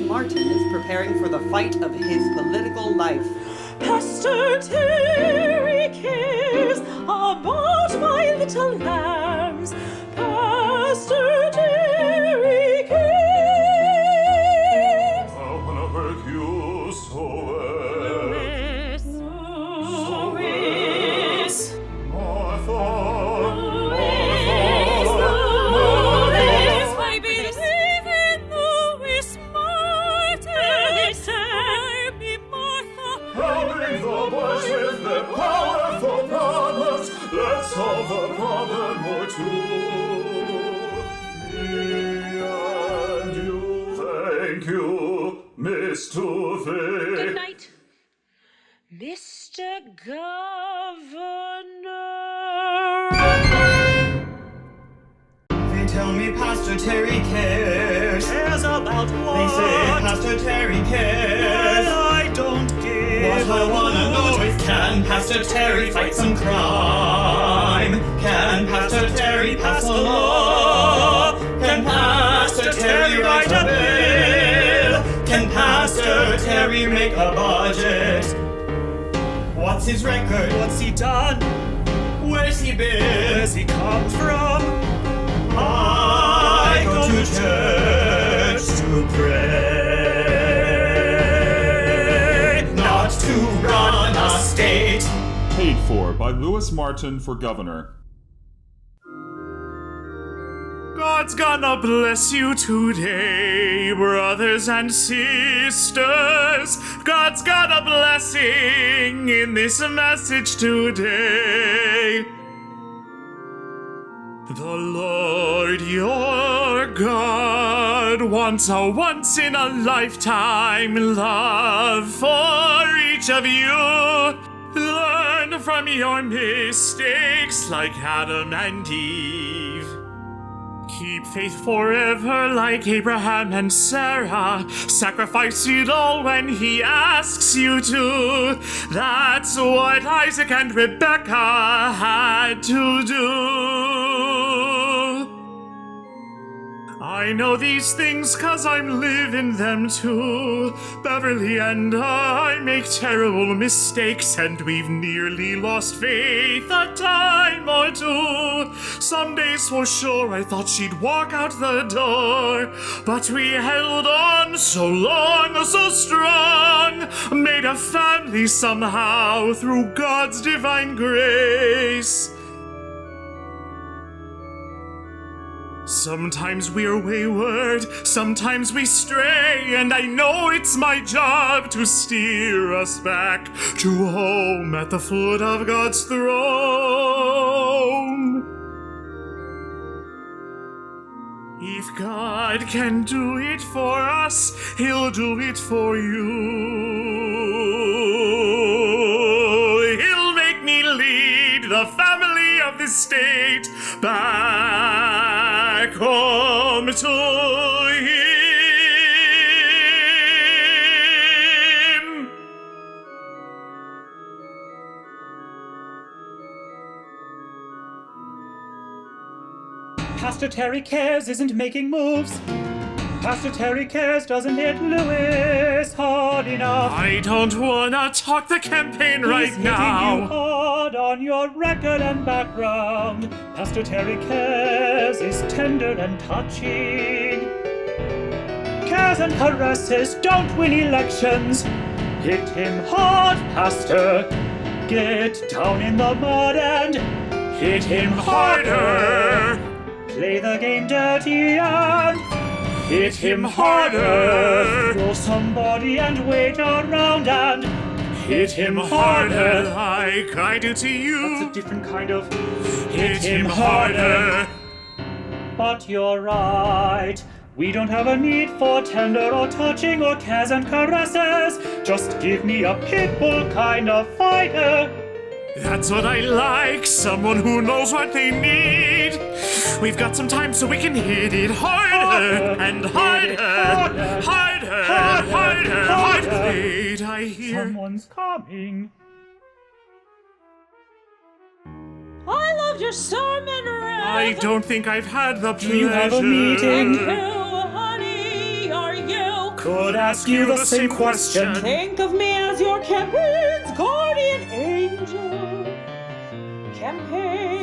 Martin is preparing for the fight of his political life. Pastor Terry cares about my little lambs. Pastor Terry cares. I wanna hurt you so well. Louis. Martha. Louis. I believe in Louis Martin. Save me, Martha. Helping the boys with their powerful problems. Let's solve a problem or two. Me and you. Thank you, Miss Two-Face. Good night, Mr. Governor. They tell me Pastor Terry cares. Cares about what? They say Pastor Terry cares. Well, I don't give. What I wanna know is, can Pastor Terry fight some crime? Can Pastor Terry pass a law? Can Pastor Terry write a bill? Can Pastor Terry make a budget? What's his record? What's he done? Where's he been? Where's he come from? I go to church to pray, not to run a state. Paid for by Louis Martin for governor. God's gonna bless you today, brothers and sisters. God's got a blessing in this message today. The Lord your God wants a once-in-a-lifetime love for each of you. Learn from your mistakes like Adam and Eve. Keep faith forever like Abraham and Sarah. Sacrifice it all when he asks you to. That's what Isaac and Rebecca had to do. I know these things 'cause I'm living them too. Beverly and I make terrible mistakes, and we've nearly lost faith a time or two. Some days for sure I thought she'd walk out the door, but we held on so long, so strong, made a family somehow through God's divine grace. Sometimes we're wayward, sometimes we stray, and I know it's my job to steer us back to home at the foot of God's throne. If God can do it for us, He'll do it for you. He'll make me lead the family of this state back home to Him. Pastor Terry Cares isn't making moves. Pastor Terry Cares doesn't hit Louis hard enough. I don't wanna talk the campaign right now. He's hitting you hard on your record and background. Pastor Terry Cares is tender and touching. Cares and caresses don't win elections. Hit him hard, Pastor. Get down in the mud and hit him harder. Play the game dirty and hit him harder. Throw somebody and wait around and hit him harder. Like I do to you. That's a different kind of hit him harder. But you're right. We don't have a need for tender or touching or cares and caresses. Just give me a pit bull kind of fighter. That's what I like, someone who knows what they need. We've got some time so we can hit it harder and harder, harder. Wait, I hear someone's coming. I loved your sermon, Rev. I don't think I've had the pleasure. Do you have a meeting? And who, honey, are you could ask you the same question. Think of me as your campaign's guardian angel. Campaign.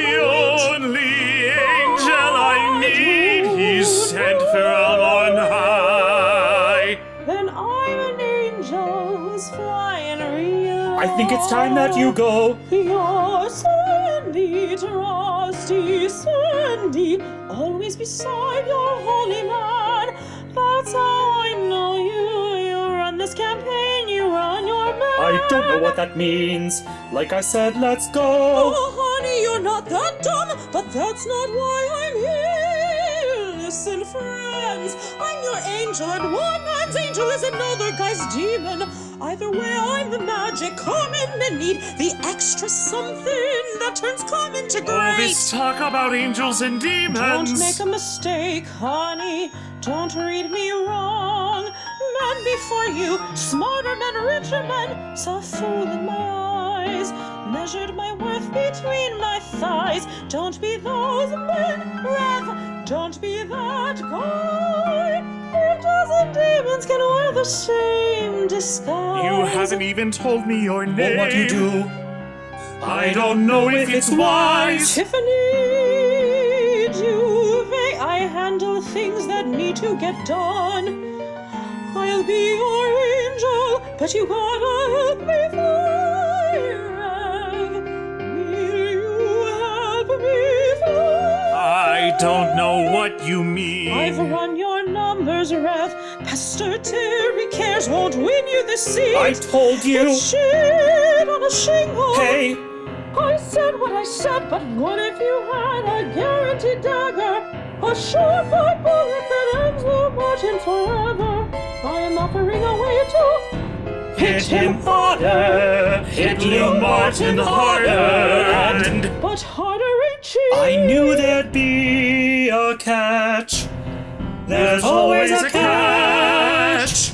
The only angel I need, he's sent from on high. Then I'm an angel who's flying real. I think it's time that you go. You're Sandy, trusty Sandy, always beside your holy man. That's how I know you. You run this campaign, you run your man. I don't know what that means. Like I said, let's go. Oh, honey, you're not that dumb, but that's not why I'm here. Listen, friends, I'm your angel, and one man's angel is another guy's demon. Either way, I'm the magic common and need the extra something that turns common to All great. this talk about angels and demons. Don't make a mistake, honey. Don't read me wrong. Man before you, smarter men, richer men, saw a fool in my eyes, measured my worth between my thighs. Don't be those men, Rev. Don't be that guy. Angels and demons can wear the same disguise. You haven't even told me your name. Well, what you do? I don't know if it's wise. Tiffany Duvet, I handle things that need to get done. I'll be your angel, but you gotta help me fly, Rev. Will you help me fly? I don't know what you mean. I've run your numbers, Rev. Pastor Terry cares won't win you this seat. I told you. It's shit on a shingle. Hey, I said what I said, but what if you had a guaranteed dagger? A surefire bullet that ends Lou Martin forever. I am offering a way to hit him harder. Hit Lou Martin harder. but harder ain't cheap. I knew there'd be a catch. There's always a catch.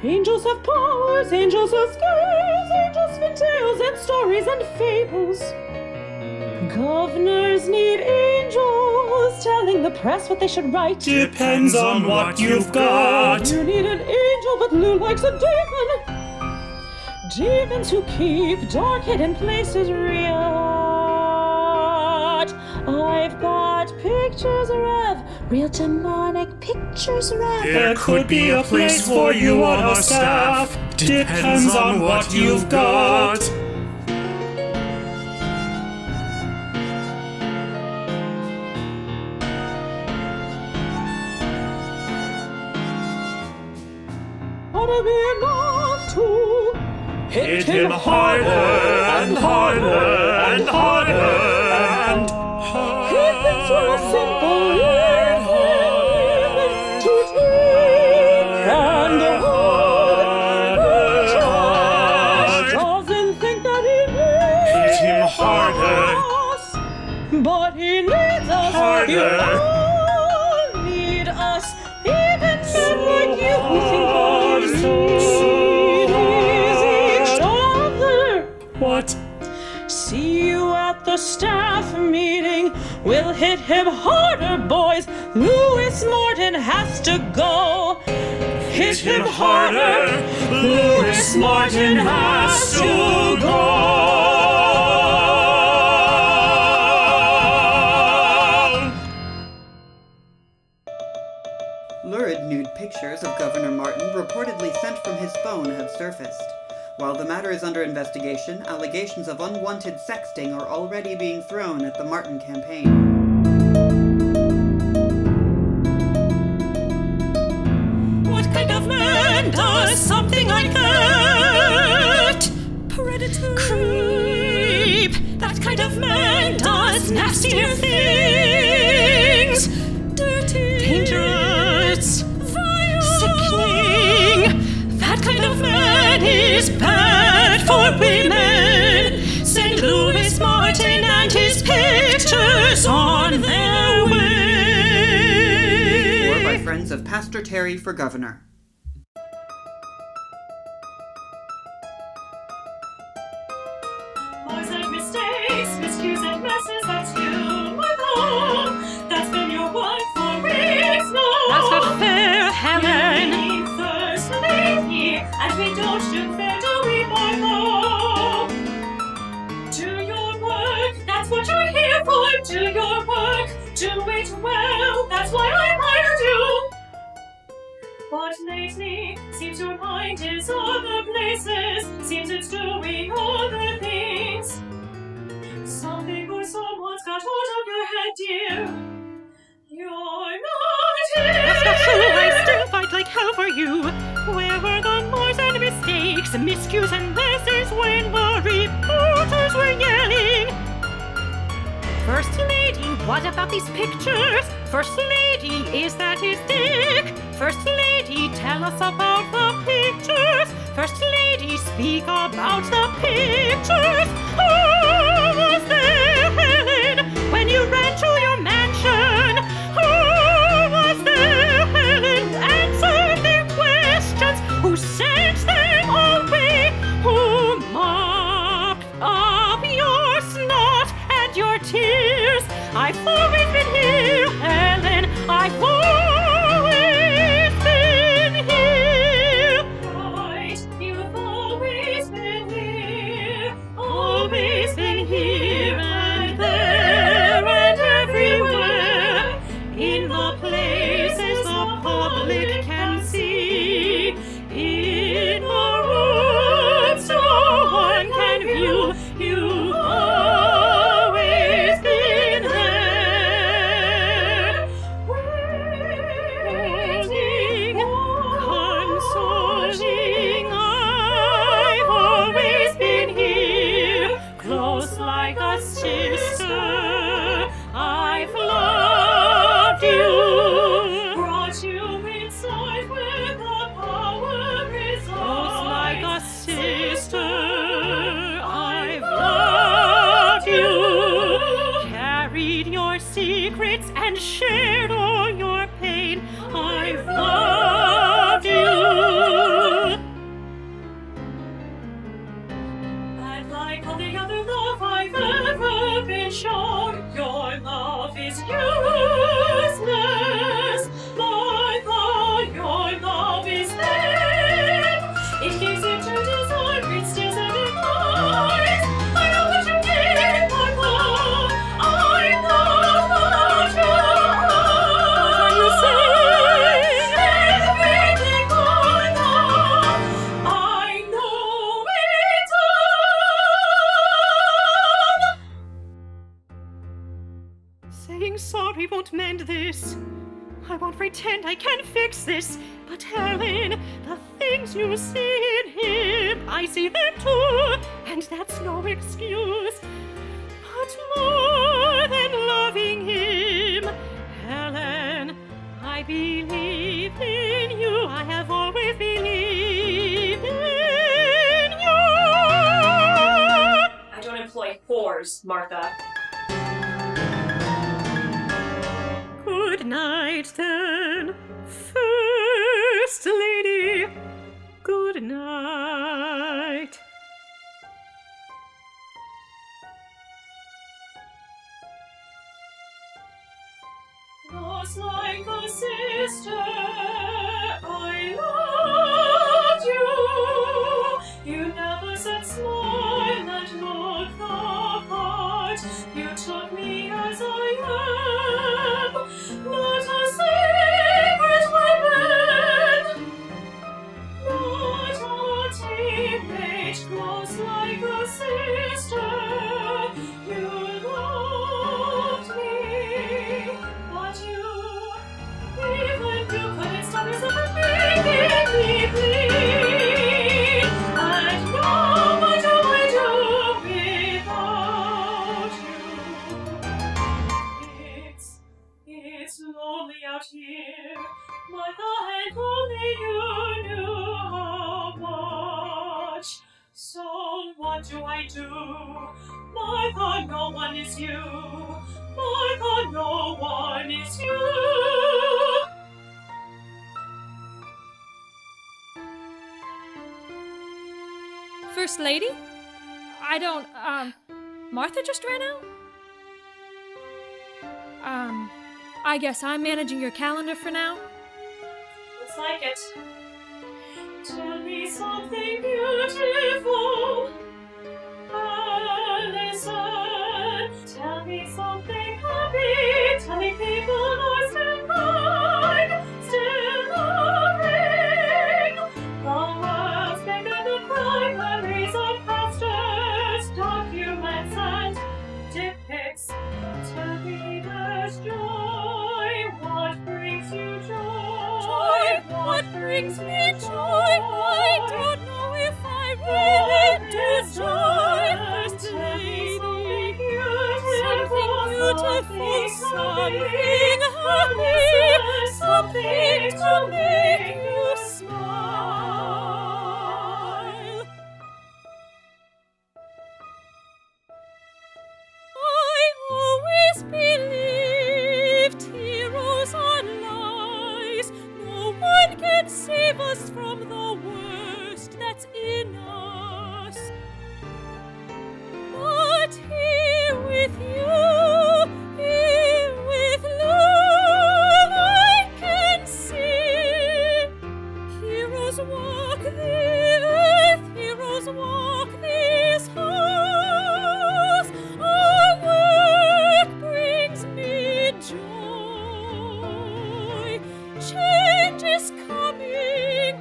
Angels have powers, angels have scales, angels spin tales and stories and fables. Governors need angels telling the press what they should write. Depends on what you've got. You need an angel, but Lou likes a demon. Demons who keep dark hidden places real. I've got pictures, Rev. Real demonic pictures, Rev. There could be a place for you on our staff. Depends on what you've got. Ought to be enough to Hit him harder and harder and harder and Heathens were a simple heathen to take, and the whole church doesn't think that he hit needs him harder. us, but he needs us. Harder. You all need us, even men like you who think each other. What? See you at the staff meeting. We'll hit him harder, boys. Louis Martin has to go. Hit him harder. Louis Martin has to go. Lurid nude pictures of Governor Martin reportedly sent from his phone have surfaced. While the matter is under investigation, allegations of unwanted sexting are already being thrown at the Martin campaign. What kind of man does something like that? Predator. Creep. That kind of man does nastier things. Dirty. Dangerous. Vile. Sickening. That kind of man is bad for women. St. Louis Martin and his pictures on their way. Or by Friends of Pastor Terry for Governor. Lies and mistakes, miscues and messes, that's you, my love. That's been your wife for weeks now. That's not fair, Helen. What we don't do fair, do we, Martha? Do your work, that's what you're here for. Do your work, do it well, that's why I hired you. But lately, seems your mind is other places, seems it's doing other things. Something or someone's got hold of your head, dear. You're not here. That's not true, I still fight like hell for you. Where were the mores and mistakes, miscues and messes when the reporters were yelling? First Lady, what about these pictures? First Lady, is that his dick? First Lady, tell us about the pictures. First Lady, speak about the pictures. Who was there, Helen, when you ran to your mansion? Who was there, Helen, answered their questions? Who sent them away? Who mopped up your snot and your tears? I've always been here, Helen. I've always been here. Right, you've always been here. Always been here and there and everywhere. In the places the public can see. In the rooms no one can view. You've always been there. Waiting, consoling, I've always been here. Close like a sister, I've loved you. Brought you inside where the power resides. Close like a sister, I've loved you. Carried your secrets and shared all your pain. I've loved you. And like all the other love I've ever been shown, your love is useless. Martha, your love is dead. It gives you to desire, it steals and it lies. I know what you did, Martha. I know what you everything, Martha. I know it's all. Saying sorry won't mend this. I won't pretend I can fix this. But Helen, the things you see in him, I see them too, and that's no excuse. But more than loving him, Helen, I believe in you. I have always believed in you. I don't employ whores, Martha. Good night, then, First Lady. Good night. Lost like a sister, I loved you. You never said smile and look the part. You took me as I am, not a secret weapon, not a teammate, close like a sister. You loved me, but you, even you couldn't stop yourself from making me bleed. And now what do I do without you? It's lonely out here, Martha, and only you knew how much. So what do I do? Martha, no one is you. Martha, no one is you. First Lady? I don't, Martha just ran out? I guess I'm managing your calendar for now. Looks like it. Tell me something beautiful, Alison. Tell me something happy. Tell me people are still kind, still loving. The world's bigger than crime, memories of pastors, documents and depicts. Tell me there's joy. What brings you joy? Joy? What brings me joy? I don't know if I really deserve First Lady. Something beautiful, something happy, something to make you smile. I always believed heroes are lies. No one can save us from the worst that's in us. But here with you, here with love, I can see heroes walk the earth, heroes walk these halls. Our work brings me joy. Change is coming.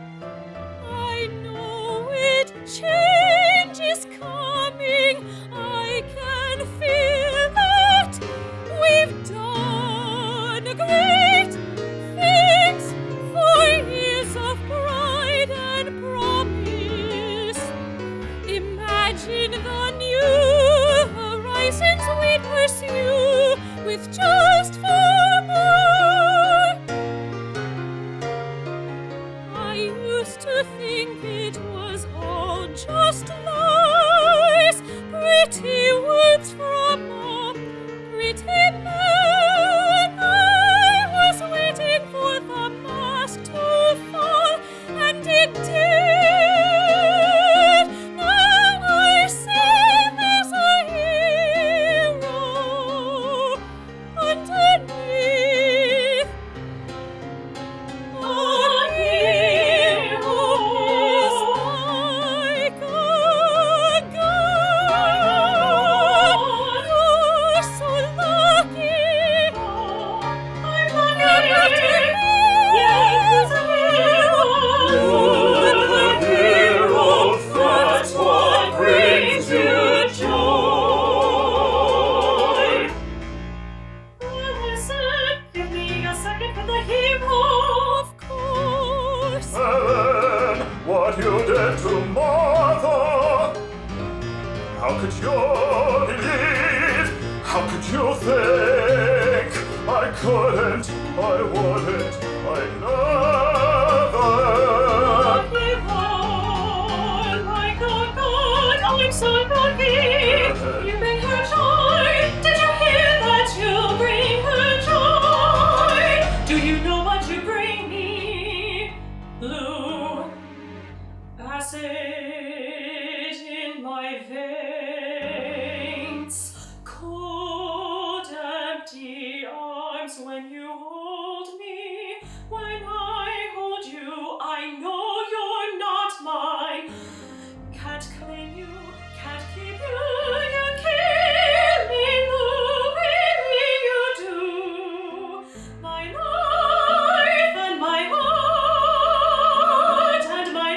I know it. Change is coming. I can feel it. We've done great things for years of pride and promise. Imagine the new horizons we'd pursue with just 4 more. I used to think it was all just lies, pretty words from a pretty man. I was waiting for the mask to fall, and it did. Now I see there's a hero underneath. A hero is like a god. You're so lucky. I'm lucky. Yes, a hero. You're the hero, that's what brings you joy. Listen, give me a second for the hero. Of course. Helen, what you did to Martha! How could you believe? How could you think? I couldn't, I wouldn't, I'd never. Like a god, I'm so lucky. You bring her joy. Did you hear that? You bring her joy. Do you know what you bring me? Blue acid in my veins. Cold, empty arms when you hold me. When I hold you, I know you're not mine. Can't claim you, can't keep you, you kill me, Lou, really you do. My life and my heart and my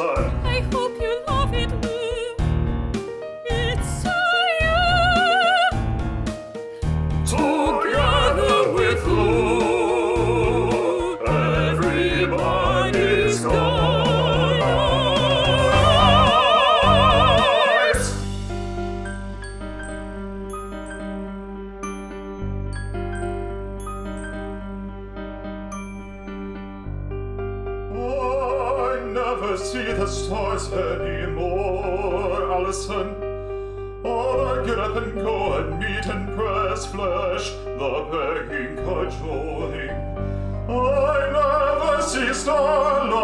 Allison. I hope you love it, Lou. It's a Together with Lou, everybody's nice. I never see the stars anymore, Allison. Or I get up and go and meet and press flesh, the begging, cajoling. I never see starlight.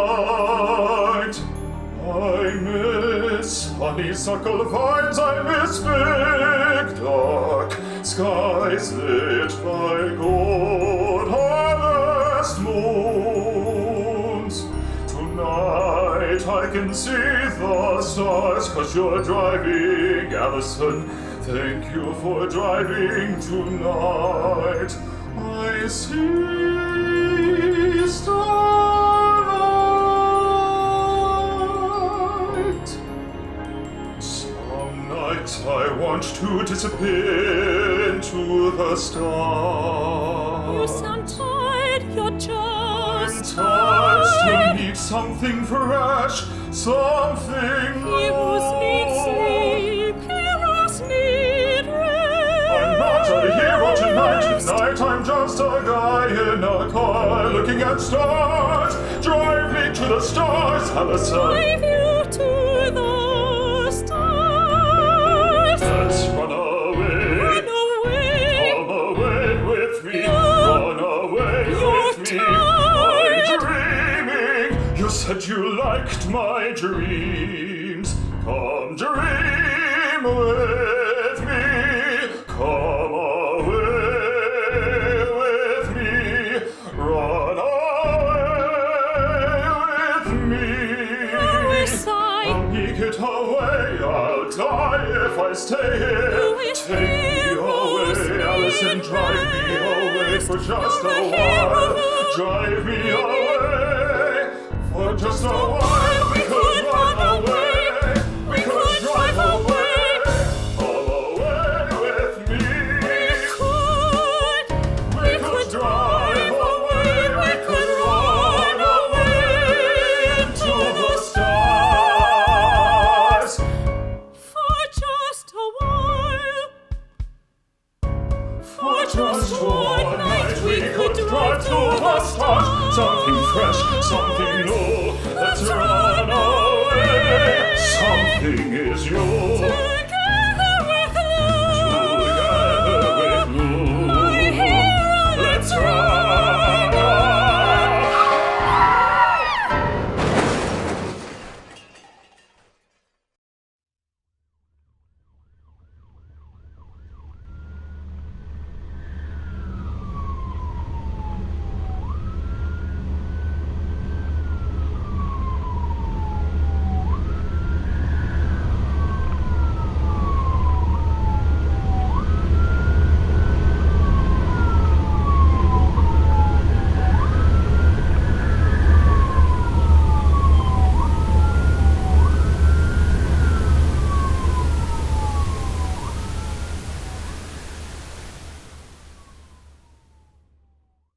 I miss honeysuckle vines, I miss big dark skies lit by gold harvest moons. Tonight I can see the stars 'cause you're driving, Allison. Thank you for driving tonight. I see starlight. Some nights I want to disappear into the stars. You sound tired, you're just Time to tired. need something fresh, something Heroes need sleep, heroes need rest. I'm not a hero tonight. Tonight I'm just a guy in a car looking at stars. Drive me to the stars, Allison. Drive you to the stars. Let's run away. Run away. Come away with me. You're- Run away with me. tired. I'm dreaming. You said you liked my dreams. Come dream with me. Come away with me. Run away with me. Louis, I'll make it away. I'll die if I stay here. Louis, Take me heroes away, Allison. need Drive me away for just You're a the while. hero. Drive me away for just a while. We could run away. We could drive away. Come away with me. We could drive away. We could run away into the stars. For just a while. For just one night we could drive to the stars. Something fresh, something new. Let's run away. Something is you.